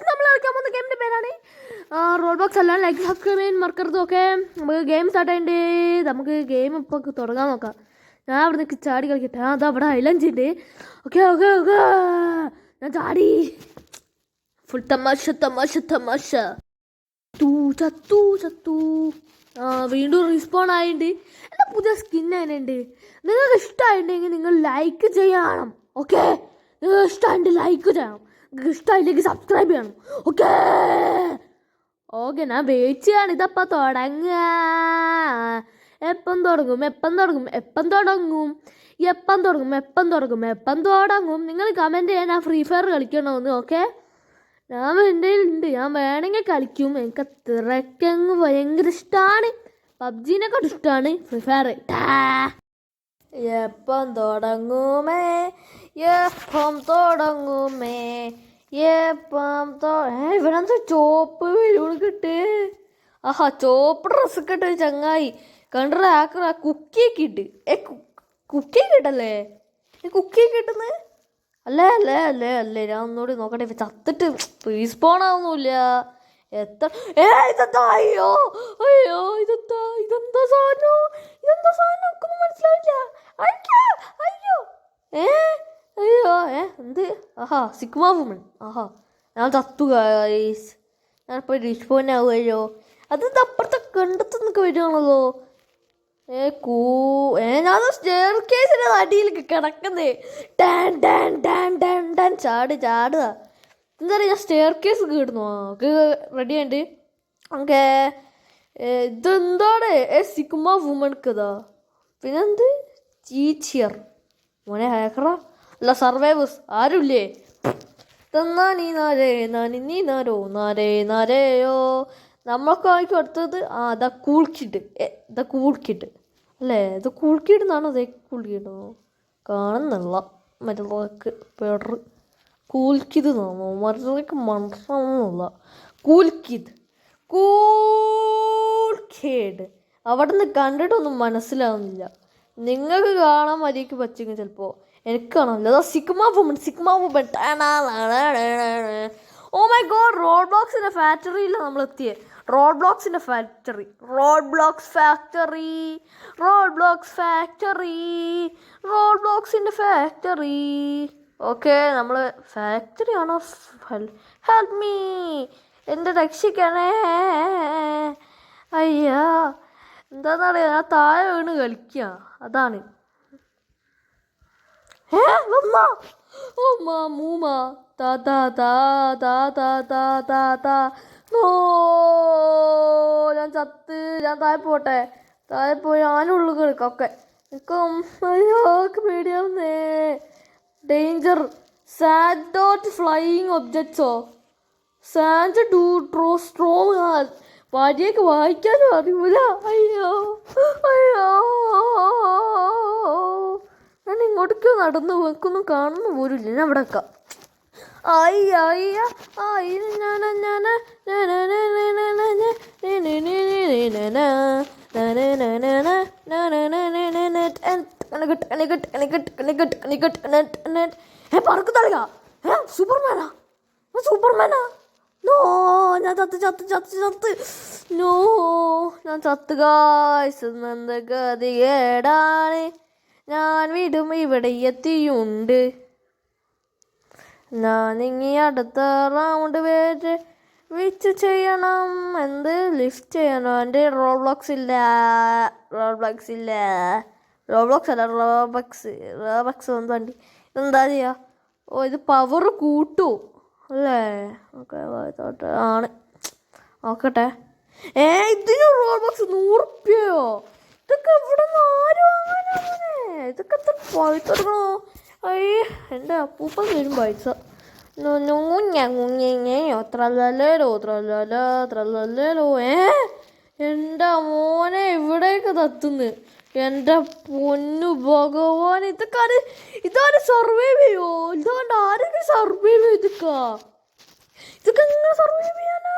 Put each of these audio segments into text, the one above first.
നമ്മൾ കളിക്കാൻ പോകുന്ന ഗെയിമിൻ്റെ പേരാണ് റോൾ ബോക്സ്. എല്ലാം ലൈക്ക് സബ്സ്ക്രൈബ് ചെയ്യാൻ മറക്കരുത്. ഓക്കെ, നമുക്ക് ഗെയിം സ്റ്റാർട്ട് ചെയ്യണ്ടേ. നമുക്ക് ഗെയിം ഇപ്പോൾ തുടങ്ങാൻ നോക്കാം. ഞാൻ അവിടെ നിന്ന് ചാടി കളിക്കട്ടെ. അതാ അവിടെ ഐലൻഡ് ഉണ്ട്. ഓക്കെ ഓക്കെ ഓക്കെ, ഞാൻ ചാടി. ഫുൾ തമാശ തമാശ തമാശ. ചത്തു ചത്തു. വീണ്ടും റീസ്പോൺ ആയിട്ടുണ്ട്. എൻ്റെ പുതിയ സ്കിൻ അതിനുണ്ട്. നിങ്ങൾക്ക് ഇഷ്ടമായിട്ടുണ്ടെങ്കിൽ നിങ്ങൾ ലൈക്ക് ചെയ്യണം. ഓക്കെ, നിങ്ങൾക്ക് ഇഷ്ടമായിട്ട് ലൈക്ക് ചെയ്യണം. നിങ്ങൾക്ക് ഇഷ്ടമായില്ലെങ്കിൽ സബ്സ്ക്രൈബ് ചെയ്യണം. ഓക്കെ ഓക്കെ, ഞാൻ വെയിറ്റ് ചെയ്യാണ്. ഇതപ്പം തുടങ്ങുക. എപ്പം തുടങ്ങും എപ്പം തുടങ്ങും എപ്പം തുടങ്ങും എപ്പം തുടങ്ങും എപ്പം തുടങ്ങും എപ്പം തുടങ്ങും. നിങ്ങൾ കമൻറ്റ് ചെയ്യാൻ ഞാൻ ഫ്രീ ഫയർ കളിക്കണമെന്ന്. ഓക്കെ, ഞാൻ എൻ്റെ ഉണ്ട്, ഞാൻ വേണമെങ്കിൽ കളിക്കും. എനിക്ക് അത്രയ്ക്കങ്ങ് ഭയങ്കര ഇഷ്ടമാണ്. പബ്ജിനെക്കാട്ടും ഇഷ്ടമാണ് ഫ്രീ ഫയർ. എപ്പം തുടങ്ങുമേ എപ്പം തുടങ്ങുമേ എപ്പം ഇവനെന്താ ചോപ്പ് വെല്ലുവിളി കിട്ടേ. ആഹാ, ചോപ്പ് ഡ്രസ്സൊക്കെ ഇട്ട് ചങ്ങായി കണ്ടറ ആക്കറ. കുക്കിയൊക്കെ ഇട്ട് കുക്കിയൊക്കെ ഇട്ടല്ലേ, കുക്കിയൊക്കെ ഇട്ടുന്നത് അല്ലേ അല്ലേ അല്ലേ അല്ലേ. ഞാൻ ഒന്നുകൂടി നോക്കട്ടെ. ഇപ്പം ചത്തിട്ട് റീസ്പോൺ ആവുന്നില്ല. എത്ര ഇതെന്താ? അയ്യോ അയ്യോ, ഇതെന്താ സാധനം? ഇതെന്താ സാധനം? നമുക്കൊന്നും മനസ്സിലാവില്ല. അയ്യോ അയ്യോ എന്ത്? ആഹാ, സിഗ്മ വുമൺ. ആഹാ, ഞാൻ ചത്തു ഗൈസ്. ഞാനിപ്പോൾ റീസ്പോൺ ആവുമല്ലോ. അത് അപ്പുറത്തെ കണ്ടെത്തുന്നൊക്കെ വരുവാണല്ലോ. ഞാൻ സ്റ്റെയർ കേസിൻ്റെ അടിയിലേക്ക് കിടക്കുന്നേ. ചാടുക. എന്താ പറയുക, ഞാൻ സ്റ്റെയർ കേസ് കിടന്നു. റെഡി ആയിട്ട്. ഓക്കെ, ഇതെന്താണ്? സിഗ്മ വുമൺക്കതാ. പിന്നെന്ത്? ചീച്ചിയർ മോനെ ഹാക്കറ അല്ല, സർവൈവേഴ്സ് ആരുമില്ലേ? നീ നാരോ നാരേ നാരയോ. നമ്മളൊക്കെ ആയിരിക്കും അടുത്തത്. The cool kid. The cool kid അല്ലേ? ഇത് കൂൾ കിഡ് എന്നാണോ? അതേ കൂൾ കിഡോ കാണുന്നില്ല. മറ്റുള്ളവർക്ക് പേടർ കൂൾ കിഡ് എന്നാണോ? മറ്റുള്ളവർക്ക് മനസ്സിലാവുന്നില്ല. കൂൾ കിഡ് കൂൾ കിഡ് അവിടെ നിന്ന് കണ്ടിട്ടൊന്നും മനസ്സിലാവുന്നില്ല. നിങ്ങൾക്ക് കാണാൻ മതിക്ക് പറ്റുമെങ്കിൽ ചിലപ്പോൾ എനിക്ക് കാണാമല്ലോ. Sigma woman oh my god, റോഡ് ബ്ലോക്സിൻ്റെ ഫാക്ടറിയില്ല നമ്മൾ എത്തിയേ. റോഡ് ബ്ലോക്സിൻ്റെ ഫാക്ടറി റോഡ് ബ്ലോക്സിൻ്റെ ഫാക്ടറി. ഓക്കെ, നമ്മൾ ഫാക്ടറി ആണോ? ഹെൽപ്പ് മീ, എൻ്റെ രക്ഷിക്കണേ. അയ്യാ, എന്താന്നറിയാ, ഞാൻ താഴെ വീണ് കളിക്കുക. അതാണ്. ഞാൻ ചത്ത്. ഞാൻ താഴെ പോട്ടെ. താഴെ പോയി ആനുള്ളിൽ കളിക്കാം. ഓക്കെ, എനിക്ക് പേടിയാവുന്നേ. ഡേഞ്ചർ സാൻഡ് ഡോട്ട് ഫ്ലൈയിങ് ഒബ്ജക്ട്സോ സാൻഡ് ഡൂ ട്രോ സ്ട്രോങ്. വരിയൊക്കെ വായിക്കാനും അറിയൂല. അയ്യോ അയ്യോ, ഞാൻ ഇങ്ങോട്ടേക്ക് നടന്നു വെക്കൊന്നും കാണുന്നു പോലുമില്ല. ഞാൻ ഇവിടെ വെക്കാം. പറക്കുന്നറിയാ. സൂപ്പർമാനാ. നോ, ഞാൻ ചത്ത്. നോ, ഞാൻ ചത്ത് ഗായ്സ്. എന്ത് ഗതികേടാണ്. ഞാൻ വീടും ഇവിടെ എത്തിയുണ്ട്. ഞാൻ ഇനി അടുത്ത റൗണ്ട് വിച്ച് ചെയ്യണം. എന്ത് ലിഫ്റ്റ് ചെയ്യണോ? എൻ്റെ റോബ്ലോക്സ് ഇല്ല. റോബ്ലോക്സ് അല്ല, റോബക്സ് വണ്ടി. ഇതെന്താ ചെയ്യുക? ഓ, ഇത് പവർ കൂട്ടൂ അല്ലേ? ഓക്കെ, ആണ്. നോക്കട്ടെ. ഇതിന് റോബക്സ് 100 രൂപയോ? ഇതൊക്കെ ഇവിടെ നിന്ന് ആരും വാങ്ങാനാണ്. ഇതൊക്കെ എത്ര പൈസ കൊടുക്കണോ? എൻ്റെ അപ്പൂപ്പൻ തരും പൈസ. ത്രല്ലോ. എൻ്റെ മോനെ ഇവിടേക്ക് തത്തുന്നു. എൻ്റെ പൊന്നു ഭഗവാൻ, ഇതാര് സർവൈവ് ചെയ്യോ? ഇതാണ്ട് ആരെങ്കിലും സർവൈവ് ചെയ്തിക്കാ? ഇതൊക്കെ എങ്ങനെ സർവൈവ് ചെയ്യാനാ?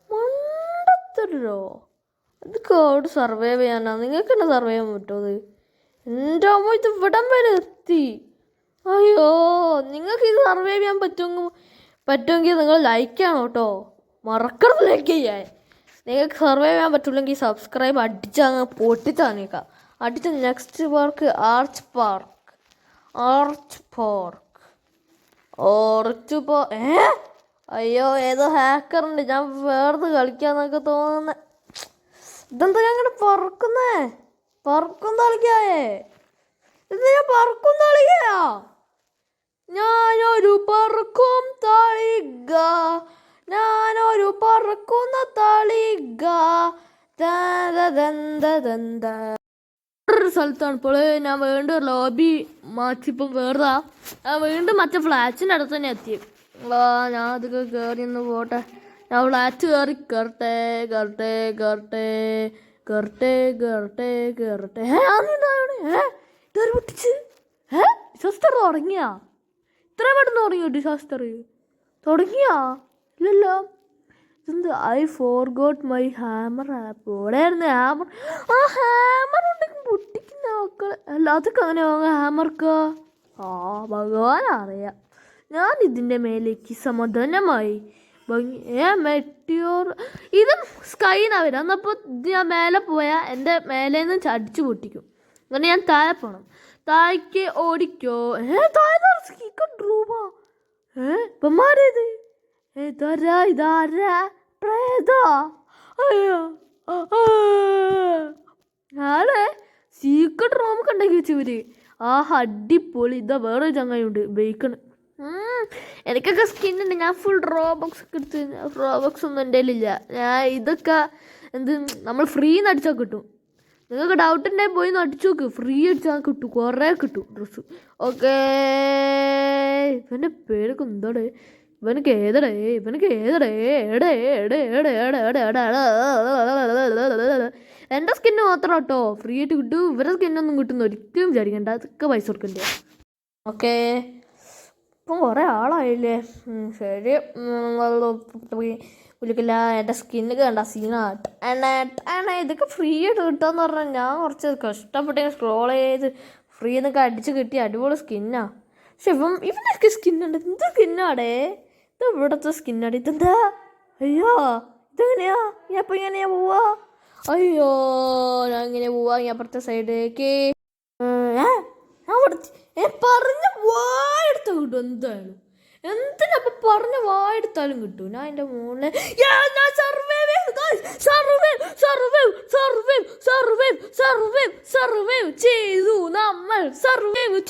മണ്ടത്തരോ. ഇതൊക്കെ അവിടെ സർവൈവ് ചെയ്യാനാ? നിങ്ങൾക്ക് തന്നെ സർവൈവ് ചെയ്യാൻ പറ്റുമോ? എൻ്റെ അമ്മ, ഇത് ഇവിടം വരെ എത്തി. അയ്യോ, നിങ്ങൾക്ക് ഇത് സർവൈവ് ചെയ്യാൻ പറ്റുമെങ്കിൽ പറ്റുമെങ്കിൽ നിങ്ങൾ ലൈക്ക് ചെയ്യണം കേട്ടോ, മറക്കരുത് ലൈക്ക് ചെയ്യാൻ. നിങ്ങൾക്ക് സർവൈവ് ചെയ്യാൻ പറ്റില്ലെങ്കിൽ സബ്സ്ക്രൈബ് അടിച്ചങ്ങ് പൊട്ടിച്ചാനേക്കാം. അടിച്ച നെക്സ്റ്റ് പാർക്ക് ആർച്ച് പാർക്ക്. അയ്യോ ഏതോ ഹാക്കറുണ്ട്. ഞാൻ വേർന്ന് കളിക്കാന്നൊക്കെ തോന്നുന്നത്. ഇതെന്താ ഞാൻ ഇങ്ങനെ പറക്കുന്നേ? പറക്കും തളിക്കായേ. ഇത് ഞാൻ പറക്കും തളികയാ. ഞാനൊരു പറക്കും തളിക, ഞാനൊരു പറക്കുന്ന തളിക. വേറൊരു സ്ഥലത്താണ് ഇപ്പോൾ ഞാൻ വീണ്ടും ലോബി മാറ്റിപ്പം വേറെതാ. ഞാൻ വീണ്ടും മറ്റേ ഫ്ലാറ്റിൻ്റെ അടുത്ത് തന്നെ എത്തി. ഞാൻ അതൊക്കെ കയറി ഒന്ന് പോട്ടെ. ഞാൻ ഫ്ലാറ്റ് കയറട്ടെ. ഇതൊരു പൊട്ടിച്ച് ഡിസാസ്റ്റർ തുടങ്ങിയാ? ഇത്ര പെട്ടെന്ന് തുടങ്ങിയോ ഡിസാസ്റ്റർ? തുടങ്ങിയാ? ഇല്ലല്ലോ. ഇതെന്ത്? I forgot my hammer app. എവിടെയായിരുന്നു ഹാമർ? ആ ഹാമർ ഉണ്ടെങ്കിൽ പൊട്ടിക്കുന്ന മക്കള്. അല്ല അതൊക്കെ അങ്ങനെ ഹാമർക്ക്? ഭഗവാൻ അറിയാം. ഞാൻ ഇതിൻ്റെ മേലേക്ക് സമാധാനമായി മെറ്റിയോർ. ഇത് സ്കൈന്നാ വരും. എന്നപ്പോൾ ഇത് ഞാൻ മേലെ പോയാൽ എൻ്റെ മേലേന്ന് അടിച്ചു പൊട്ടിക്കും. അങ്ങനെ ഞാൻ താഴെ പോകണം. താഴേക്ക് ഓടിക്കോ. താഴെ രൂപ. ഇപ്പമാരേത്? ഇതാരാ? പ്രേതാ? അയ്യോ ആളെ സീക്രട്ട് റൂമൊക്കെ ഉണ്ടാക്കി വെച്ചവര്. അടിപൊളി. ഇതാ വേറൊരു ചങ്ങായുണ്ട് ബേക്കണ്. എനിക്കൊക്കെ സ്കിന്നുണ്ട്. ഞാൻ ഫുൾ റോബോക്സ് ഒക്കെ എടുത്ത്. റോബോക്സ് ഒന്നും എൻ്റെ കയ്യിലില്ല. ഞാൻ ഇതൊക്കെ നമ്മൾ ഫ്രീന്ന് അടിച്ചാൽ കിട്ടും. നിങ്ങൾക്ക് ഡൗട്ട് ഉണ്ടെങ്കിൽ പോയി ഒന്ന് അടിച്ചു നോക്ക്. ഫ്രീ അടിച്ചാൽ കിട്ടും, കുറേ കിട്ടും ഡ്രസ്സ്. ഓക്കേ, ഇവൻ്റെ പേരൊക്കെ എന്താടേ? ഇവനക്ക് ഏതടേ? എൻ്റെ സ്കിന്ന് മാത്രം കേട്ടോ ഫ്രീ ആയിട്ട് കിട്ടും. ഇവരുടെ സ്കിന്നൊന്നും കിട്ടുന്ന ഒരിക്കലും വിചാരിക്കണ്ട. അതൊക്കെ പൈസ കൊടുക്കണ്ടേ. ഓക്കേ, ഇപ്പം കുറേ ആളായില്ലേ. ശരി, വിളിക്കില്ല. എൻ്റെ സ്കിന്നൊക്കെ കണ്ട സീനാട്ട്. ഇതൊക്കെ ഫ്രീ ആയിട്ട് കിട്ടുമെന്ന് പറഞ്ഞാൽ ഞാൻ കുറച്ച് കഷ്ടപ്പെട്ട് സ്ക്രോൾ ചെയ്ത് ഫ്രീ എന്നൊക്കെ അടിച്ച് കിട്ടി. അടിപൊളി സ്കിന്നാ. പക്ഷെ ഇവനൊക്കെ സ്കിന്നുണ്ട്. എന്ത് സ്കിന്നാടേ? ഇത് ഇവിടുത്തെ സ്കിന്നാടി. ഇതെന്താ? അയ്യോ ഇതെങ്ങനെയാ? ഞാൻ ഇപ്പം ഇങ്ങനെയാ പോവാ? അയ്യോ ഞാൻ ഇങ്ങനെ പോവാ. ഞാൻ അപ്പുറത്തെ സൈഡിലേക്ക് പറഞ്ഞ വായെടുത്താൽ കിട്ടും. എന്തായാലും എന്തിനപ്പം പറഞ്ഞ വായെടുത്താലും കിട്ടും. ഞാൻ എൻ്റെ മോളിൽ സർവൈവ് ചെയ്തു. നമ്മൾ സർവൈവ്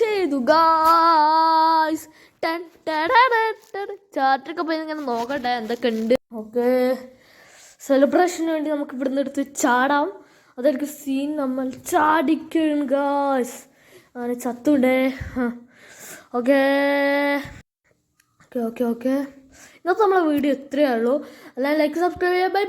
ചെയ്തു ഗായ്സ്. ചാറ്റൊക്കെ പോയി ഇങ്ങനെ നോക്കട്ടെ എന്തൊക്കെ ഉണ്ട്. ഓക്കെ, സെലിബ്രേഷന് വേണ്ടി നമുക്ക് ഇവിടുന്ന് എടുത്ത് ചാടാം. അതായിരിക്കും സീൻ. നമ്മൾ ചാടിക്കും ഗായ്സ്. അങ്ങനെ ചത്തുണ്ടേ. ഓക്കേ, ഇന്നത്തെ നമ്മളെ വീഡിയോ എത്രയേ ഉള്ളൂ. അല്ലാതെ ലൈക്ക് സബ്സ്ക്രൈബ് ചെയ്യാം. ബൈ.